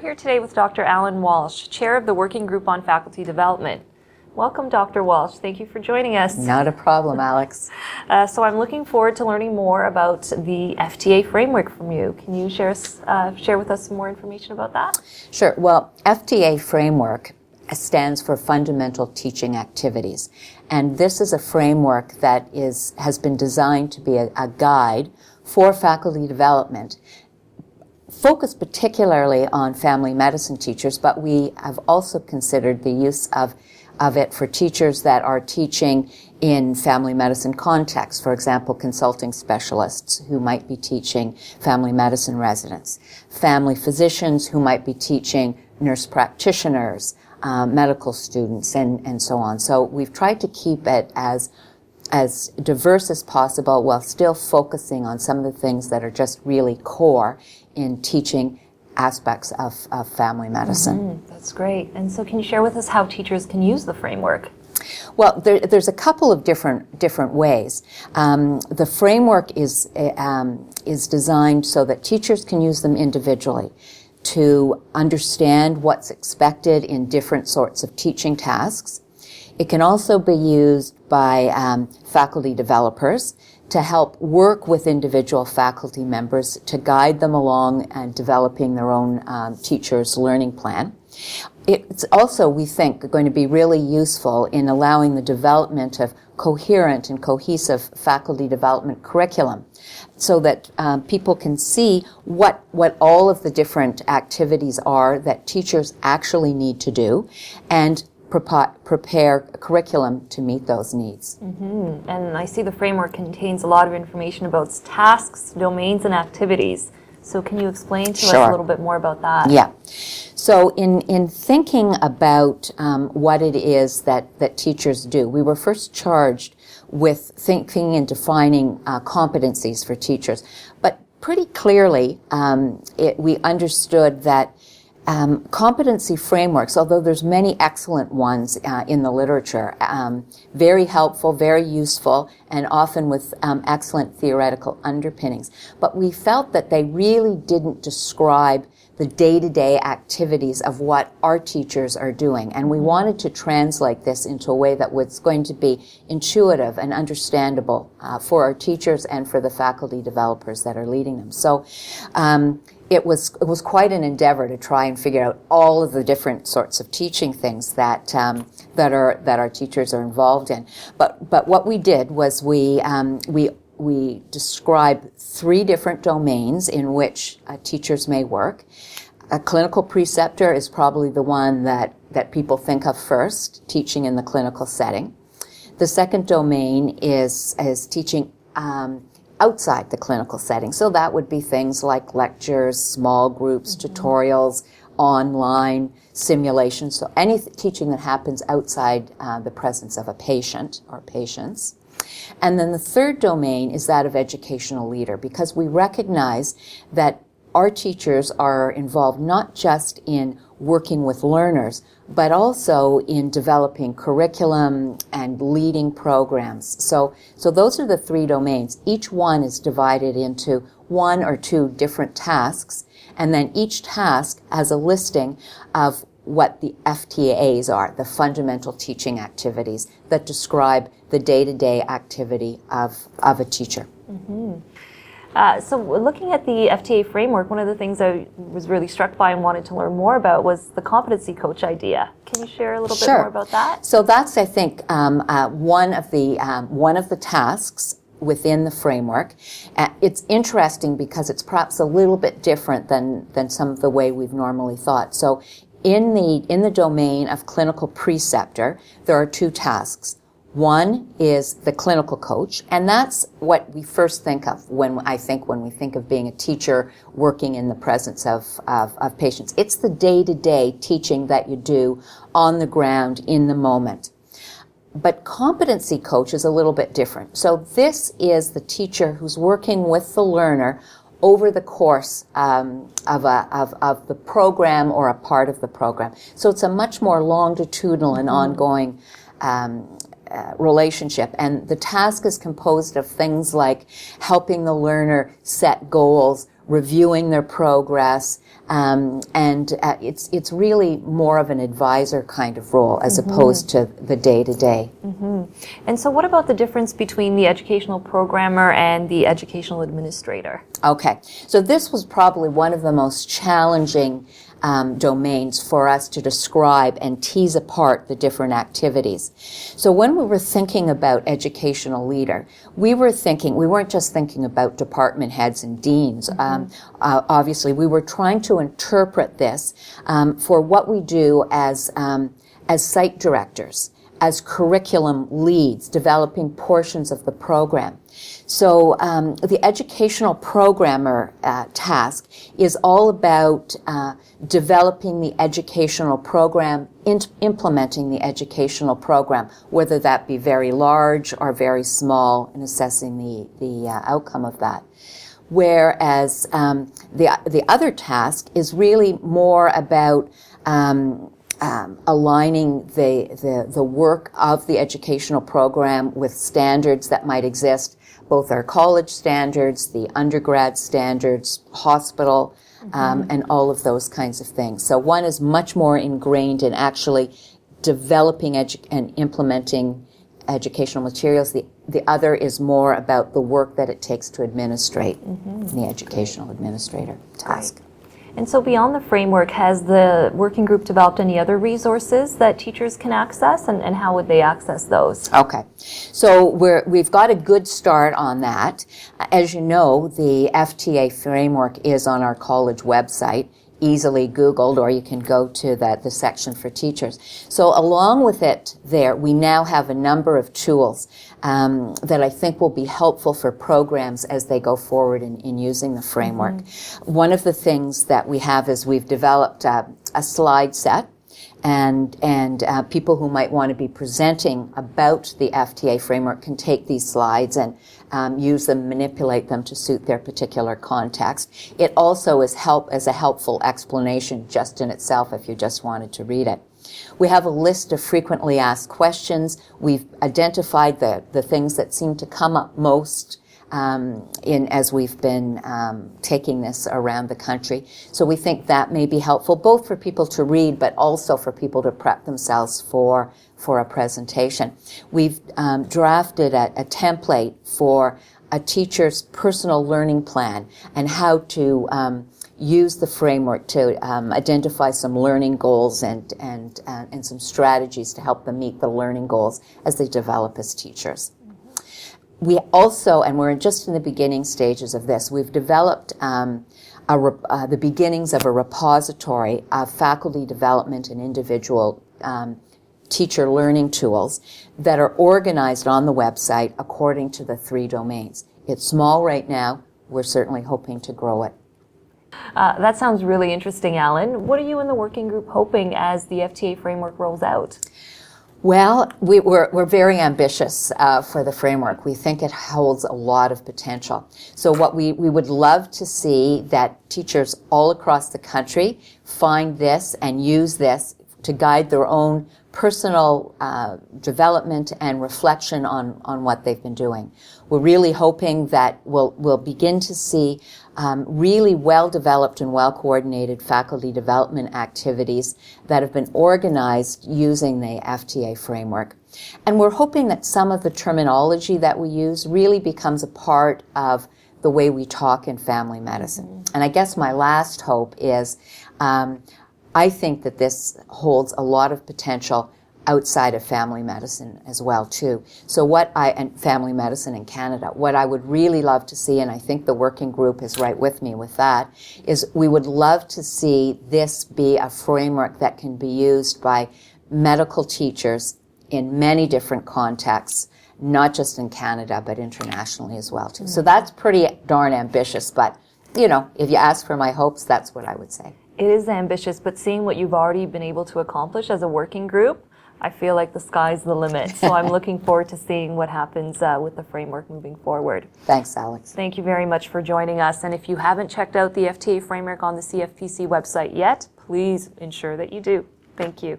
here today with Dr. Allyn Walsh, Chair of the Working Group on Faculty Development. Welcome, Dr. Walsh. Thank you for joining us. Not a problem, Alex. So I'm looking forward to learning more about the FTA framework from you. Can you share with us some more information about that? Sure. Well, FTA framework stands for Fundamental Teaching Activities. And this is a framework that has been designed to be a guide for faculty development, focused particularly on family medicine teachers, but we have also considered the use of it for teachers that are teaching in family medicine contexts, for example, consulting specialists who might be teaching family medicine residents, family physicians who might be teaching nurse practitioners, medical students, and so on. So we've tried to keep it as diverse as possible while still focusing on some of the things that are just really core in teaching aspects of family medicine. Mm-hmm. That's great. And so can you share with us how teachers can use the framework? Well, there's a couple of different ways. The framework is designed so that teachers can use them individually to understand what's expected in different sorts of teaching tasks. It can also be used by faculty developers to help work with individual faculty members to guide them along and developing their own teacher's learning plan. It's also, we think, going to be really useful in allowing the development of coherent and cohesive faculty development curriculum so that people can see what all of the different activities are that teachers actually need to do and prepare a curriculum to meet those needs. Mm-hmm. And I see the framework contains a lot of information about tasks, domains, and activities. So can you explain to us a little bit more about that? Yeah. So in thinking about what it is that teachers do, we were first charged with thinking and defining competencies for teachers. But pretty clearly, we understood that competency frameworks, although there's many excellent ones in the literature, very helpful, very useful, and often with excellent theoretical underpinnings. But we felt that they really didn't describe the day-to-day activities of what our teachers are doing. And we wanted to translate this into a way that was going to be intuitive and understandable for our teachers and for the faculty developers that are leading them. So it was quite an endeavor to try and figure out all of the different sorts of teaching things that our teachers are involved in. But what we did was we describe 3 different domains in which teachers may work. A clinical preceptor is probably the one that people think of first, teaching in the clinical setting. The second domain is teaching outside the clinical setting. So that would be things like lectures, small groups, tutorials, online, simulations. So any teaching that happens outside the presence of a patient or patients. And then the third domain is that of educational leader, because we recognize that our teachers are involved not just in working with learners, but also in developing curriculum and leading programs. So those are the 3 domains. Each one is divided into 1 or 2 different tasks, and then each task has a listing of what the FTAs are, the fundamental teaching activities that describe the day-to-day activity of a teacher. Mm-hmm. So looking at the FTA framework, one of the things I was really struck by and wanted to learn more about was the competency coach idea. Can you share a little bit more about that? So that's, I think, one of the tasks within the framework. It's interesting because it's perhaps a little bit different than some of the way we've normally thought. So in the domain of clinical preceptor, there are 2 tasks. One is the clinical coach, and that's what we first think of when we think of being a teacher working in the presence of patients. It's the day-to-day teaching that you do on the ground in the moment. But competency coach is a little bit different. So this is the teacher who's working with the learner over the course of the program or a part of the program. So it's a much more longitudinal and ongoing relationship. And the task is composed of things like helping the learner set goals, reviewing their progress, and it's really more of an advisor kind of role as opposed to the day-to-day. And so what about the difference between the educational programmer and the educational administrator? Okay, so this was probably one of the most challenging domains for us to describe and tease apart the different activities. So when we were thinking about educational leader, we weren't just thinking about department heads and deans. Obviously, we were trying to interpret this for what we do as site directors, as curriculum leads, developing portions of the program. So the educational programmer task is all about developing the educational program, implementing the educational program, whether that be very large or very small, and assessing the outcome of that. Whereas the other task is really more about aligning the work of the educational program with standards that might exist, both our college standards, the undergrad standards, hospital, and all of those kinds of things. So one is much more ingrained in actually developing and implementing educational materials. The other is more about the work that it takes to administrate the educational administrator task. Right. And so beyond the framework, has the working group developed any other resources that teachers can access, and how would they access those? Okay, so we've got a good start on that. As you know, the FTA framework is on our college website, easily Googled, or you can go to the section for teachers. So along with it there, we now have a number of tools that I think will be helpful for programs as they go forward in using the framework. One of the things that we have is we've developed a slide set, and people who might want to be presenting about the FTA framework can take these slides and use them, manipulate them to suit their particular context. It also is as a helpful explanation just in itself if you just wanted to read it. We have a list of frequently asked questions. We've identified the things that seem to come up most as we've been taking this around the country. So we think that may be helpful both for people to read but also for people to prep themselves for a presentation. We've drafted a template for a teacher's personal learning plan and how to use the framework to identify some learning goals and some strategies to help them meet the learning goals as they develop as teachers. We also, and we're just in the beginning stages of this, we've developed the beginnings of a repository of faculty development and individual teacher learning tools that are organized on the website according to the 3 domains. It's small right now. We're certainly hoping to grow it. That sounds really interesting, Allyn. What are you and the working group hoping as the FTA framework rolls out? Well, we're very ambitious for the framework. We think it holds a lot of potential. So what we would love to see that teachers all across the country find this and use this to guide their own personal development and reflection on what they've been doing. We're really hoping that we'll begin to see really well-developed and well-coordinated faculty development activities that have been organized using the FTA framework. And we're hoping that some of the terminology that we use really becomes a part of the way we talk in family medicine. And I guess my last hope is I think that this holds a lot of potential outside of family medicine as well, too. So and family medicine in Canada, what I would really love to see, and I think the working group is right with me with that, is we would love to see this be a framework that can be used by medical teachers in many different contexts, not just in Canada, but internationally as well, too. So that's pretty darn ambitious, but, if you ask for my hopes, that's what I would say. It is ambitious, but seeing what you've already been able to accomplish as a working group, I feel like the sky's the limit. So I'm looking forward to seeing what happens with the framework moving forward. Thanks, Alex. Thank you very much for joining us. And if you haven't checked out the FTA framework on the CFPC website yet, please ensure that you do. Thank you.